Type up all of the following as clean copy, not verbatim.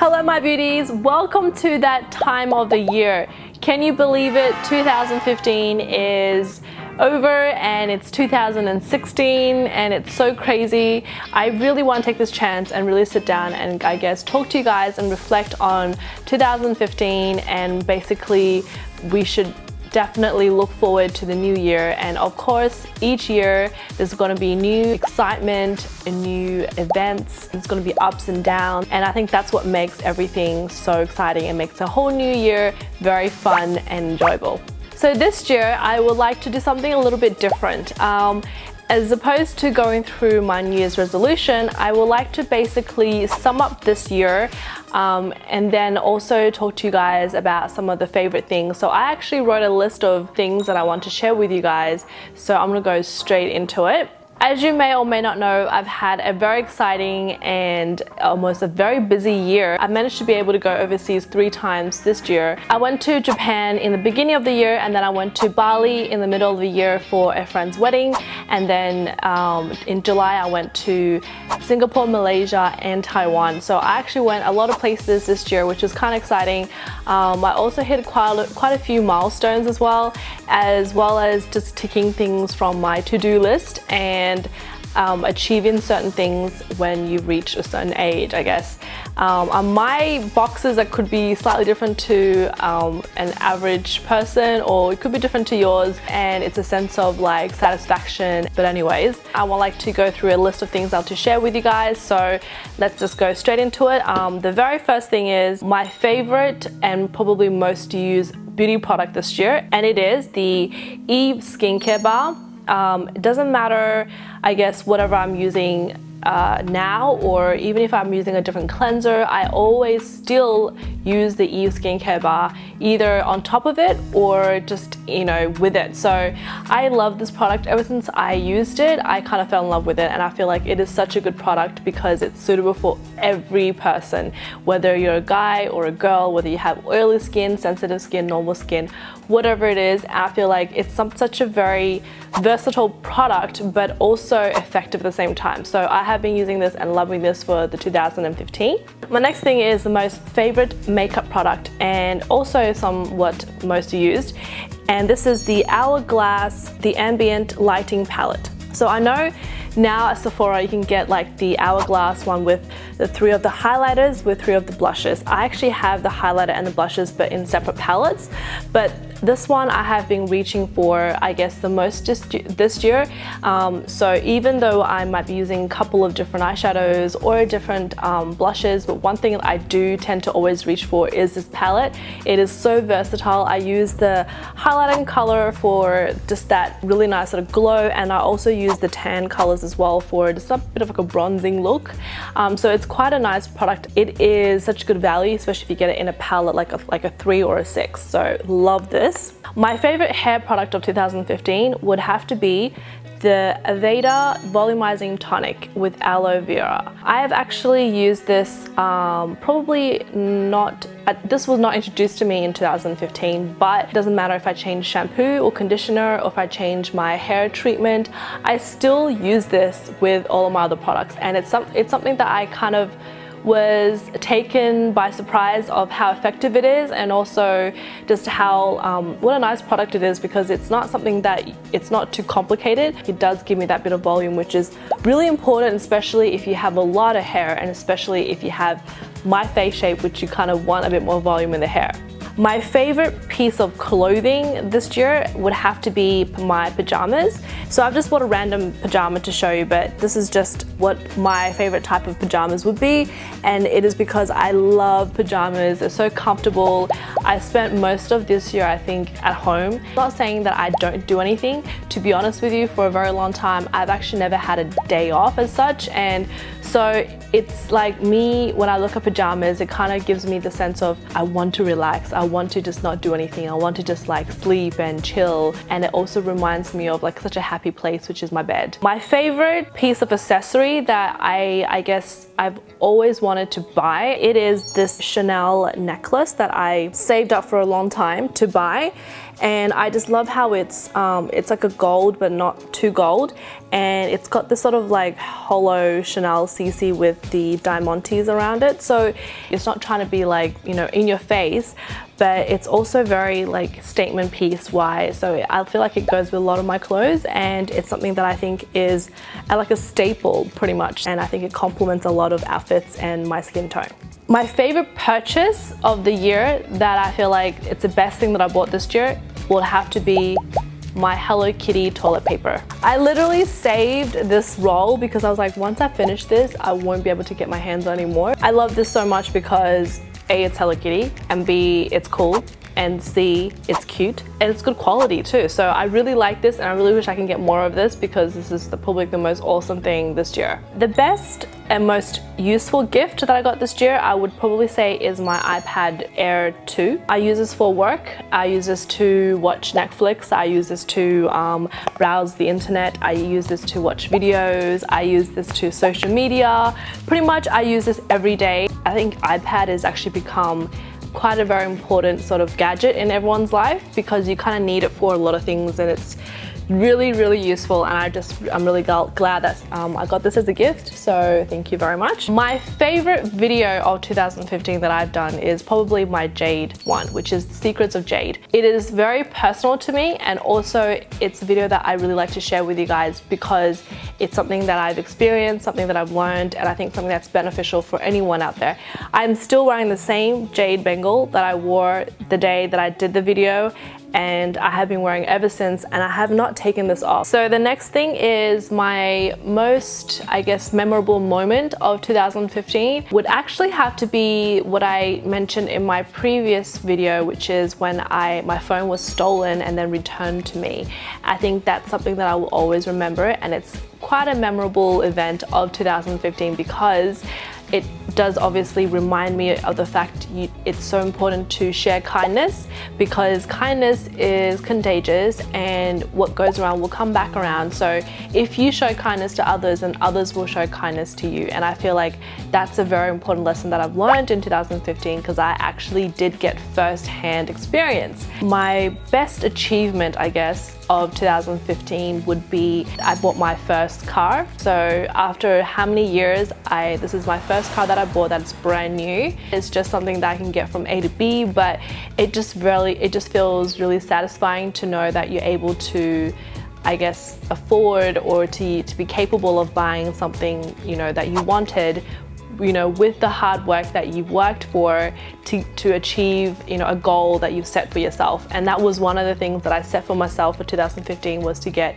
Hello my beauties, welcome to that time of the year. Can you believe it? 2015 is over and it's 2016 and it's so crazy. I really want to take this chance and really sit down and I guess talk to you guys and reflect on 2015, and basically we should definitely look forward to the new year. And of course each year there's going to be new excitement and new events. There's going to be ups and downs, and I think that's what makes everything so exciting and makes a whole new year very fun and enjoyable. So this year I would like to do something a little bit different. As opposed to going through my New Year's resolution, I would like to basically sum up this year and then also talk to you guys about some of the favorite things. So I actually wrote a list of things that I want to share with you guys, so I'm gonna go straight into it. As you may or may not know, I've had a very exciting and almost a very busy year. I managed to be able to go overseas 3 times this year. I went to Japan in the beginning of the year, and then I went to Bali in the middle of the year for a friend's wedding, and then in July I went to Singapore, Malaysia and Taiwan. So I actually went a lot of places this year, which was kind of exciting. I also hit quite a few milestones as well as just ticking things from my to-do list and achieving certain things when you reach a certain age, I guess. My boxes that could be slightly different to an average person, or it could be different to yours, and it's a sense of like satisfaction. But anyways, I would like to go through a list of things I'll to share with you guys, so let's just go straight into it. The very first thing is my favorite and probably most used beauty product this year, and it is the Eve skincare bar. It doesn't matter, I guess, whatever I'm using now, or even if I'm using a different cleanser, I always still use the Eve skincare bar, either on top of it or just, you know, with it. So I love this product. Ever since I used it, I kind of fell in love with it, and I feel like it is such a good product because it's suitable for every person, whether you're a guy or a girl, whether you have oily skin, sensitive skin, normal skin, whatever it is. I feel like it's such a very versatile product, but also effective at the same time. So I have been using this and loving this for the 2015. My next thing is the most favorite makeup product, and also somewhat most used, and this is the Hourglass, the Ambient Lighting Palette. So I know now at Sephora you can get like the Hourglass one with the 3 of the highlighters with 3 of the blushes. I actually have the highlighter and the blushes but in separate palettes, but this one I have been reaching for, I guess, the most just this year. So even though I might be using a couple of different eyeshadows or different blushes, but one thing that I do tend to always reach for is this palette. It is so versatile. I use the highlighting color for just that really nice sort of glow, and I also use the tan colors as well for just a bit of like a bronzing look. So it's quite a nice product. It is such good value, especially if you get it in a palette like a 3 or a 6. So love this. My favorite hair product of 2015 would have to be the Aveda Volumising Tonic with aloe vera. I have actually used this probably not, this was not introduced to me in 2015, but it doesn't matter if I change shampoo or conditioner or if I change my hair treatment, I still use this with all of my other products, and it's something that I kind of was taken by surprise of how effective it is, and also just how what a nice product it is, because it's not something that it's not too complicated. It does give me that bit of volume, which is really important, especially if you have a lot of hair, and especially if you have my face shape, which you kind of want a bit more volume in the hair. My favorite piece of clothing this year would have to be my pajamas. So I've just bought a random pajama to show you, but this is just what my favorite type of pajamas would be, and it is because I love pajamas. They're so comfortable. I spent most of this year, I think, at home. I'm not saying that I don't do anything. To be honest with you, for a very long time I've actually never had a day off as such, and so it's like me, when I look at pajamas, it kind of gives me the sense of I want to relax, I want to just not do anything, I want to just like sleep and chill, and it also reminds me of like such a happy place, which is my bed. My favorite piece of accessory that I guess I've always wanted to buy. It is this Chanel necklace that I saved up for a long time to buy, and I just love how it's like a gold but not too gold, and it's got this sort of like hollow Chanel CC with the diamantes around it, so it's not trying to be like, you know, in your face, but it's also very like statement piece wise, so I feel like it goes with a lot of my clothes, and it's something that I think is like a staple pretty much, and I think it complements a lot of outfits and my skin tone. My favorite purchase of the year that I feel like it's the best thing that I bought this year will have to be my Hello Kitty toilet paper. I literally saved this roll because I was like, once I finish this, I won't be able to get my hands on anymore. I love this so much because A, it's Hello Kitty, and B, it's cool, and C, it's cute, and it's good quality too. So I really like this, and I really wish I can get more of this because this is probably the most awesome thing this year. The best and most useful gift that I got this year, I would probably say, is my iPad Air 2. I use this for work. I use this to watch Netflix. I use this to browse the internet. I use this to watch videos. I use this to social media. Pretty much I use this every day. I think iPad has actually become quite a very important sort of gadget in everyone's life because you kind of need it for a lot of things, and it's really useful, and I'm really glad that I got this as a gift, so thank you very much. My favorite video of 2015 that I've done is probably my Jade one, which is Secrets of Jade. It is very personal to me, and also it's a video that I really like to share with you guys because it's something that I've experienced, something that I've learned, and I think something that's beneficial for anyone out there. I'm still wearing the same Jade bangle that I wore the day that I did the video, and I have been wearing ever since, and I have not taken this off. So the next thing is my most, I guess, memorable moment of 2015 would actually have to be what I mentioned in my previous video, which is when my phone was stolen and then returned to me. I think that's something that I will always remember, and it's quite a memorable event of 2015 because it does obviously remind me of the fact it's so important to share kindness, because kindness is contagious and what goes around will come back around. So if you show kindness to others, then others will show kindness to you. And I feel like that's a very important lesson that I've learned in 2015 because I actually did get first-hand experience. My best achievement, I guess, of 2015 would be I bought my first car. So after how many years, this is my first car that I bought that's brand new. It's just something that I can get from A to B, but it just feels really satisfying to know that you're able to, I guess, afford or to be capable of buying something, you know, that you wanted, you know, with the hard work that you've worked for to achieve, you know, a goal that you've set for yourself. And that was one of the things that I set for myself for 2015, was to get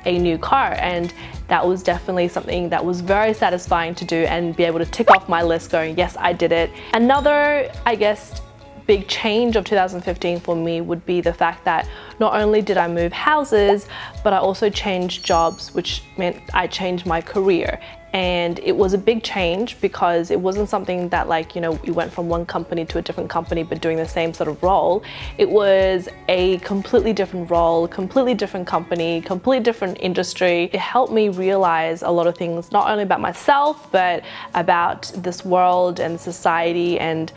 a new car, and that was definitely something that was very satisfying to do and be able to tick off my list going, yes, I did it. Another, I guess, big change of 2015 for me would be the fact that not only did I move houses, but I also changed jobs, which meant I changed my career. And it was a big change because it wasn't something that, like, you know, you went from one company to a different company but doing the same sort of role. It was a completely different role, completely different company, completely different industry. It helped me realize a lot of things, not only about myself but about this world and society, and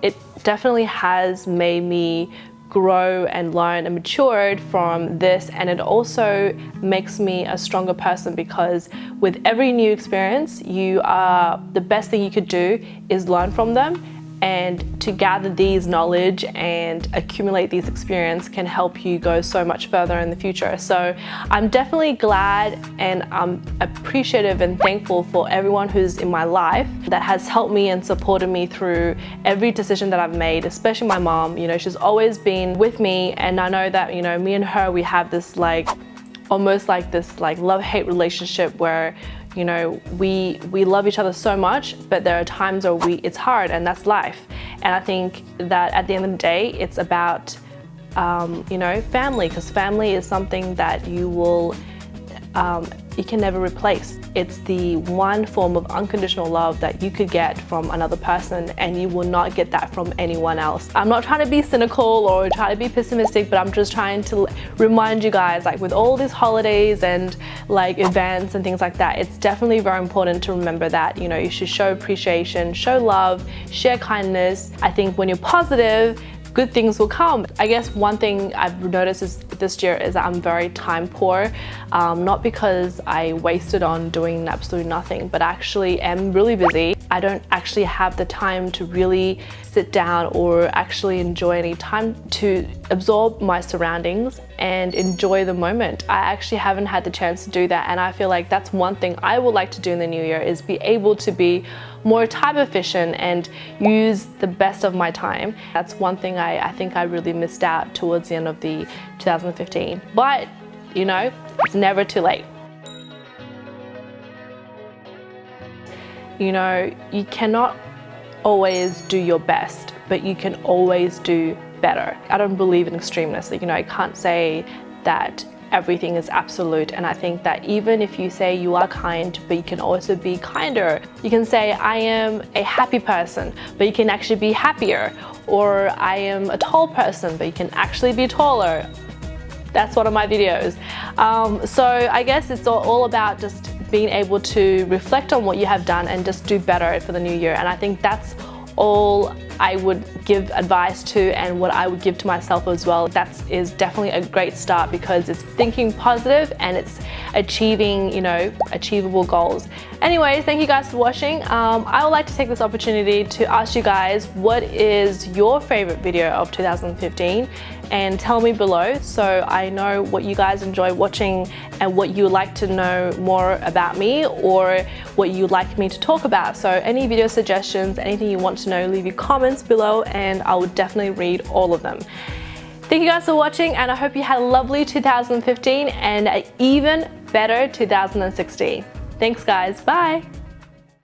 it definitely has made me grow and learn and matured from this, and it also makes me a stronger person because with every new experience, the best thing you could do is learn from them, and to gather these knowledge and accumulate these experience can help you go so much further in the future. So I'm definitely glad and I'm appreciative and thankful for everyone who's in my life that has helped me and supported me through every decision that I've made, especially my mom. You know, she's always been with me, and I know that, you know, me and her, we have this almost like this love-hate relationship where, you know, we love each other so much, but there are times where it's hard, and that's life. And I think that at the end of the day, it's about, you know, family, because family is something that you will you can never replace. It's the one form of unconditional love that you could get from another person, and you will not get that from anyone else. I'm not trying to be cynical or try to be pessimistic, but I'm just trying to remind you guys, like with all these holidays and like events and things like that, it's definitely very important to remember that, you know, you should show appreciation, show love, share kindness. I think when you're positive, good things will come. I guess one thing I've noticed this year is that I'm very time poor, not because I wasted on doing absolutely nothing, but actually am really busy. I don't actually have the time to really sit down or actually enjoy any time to absorb my surroundings and enjoy the moment. I actually haven't had the chance to do that, and I feel like that's one thing I would like to do in the new year, is be able to be more time efficient and use the best of my time. That's one thing I think I really missed out towards the end of the 2015. But, you know, it's never too late. You know, you cannot always do your best, but you can always do better. I don't believe in extremeness. You know, I can't say that everything is absolute, and I think that even if you say you are kind, but you can also be kinder. You can say I am a happy person, but you can actually be happier, or I am a tall person, but you can actually be taller. That's one of my videos. So I guess it's all about just being able to reflect on what you have done and just do better for the new year. And I think that's all I would give advice to, and what I would give to myself as well. That is definitely a great start, because it's thinking positive and it's achieving, you know, achievable goals. Anyways, thank you guys for watching. I would like to take this opportunity to ask you guys, what is your favorite video of 2015? And tell me below, so I know what you guys enjoy watching and what you would like to know more about me, or what you'd like me to talk about. So any video suggestions, anything you want to know, leave your comments below and I will definitely read all of them. Thank you guys for watching, and I hope you had a lovely 2015 and an even better 2016. Thanks guys, bye!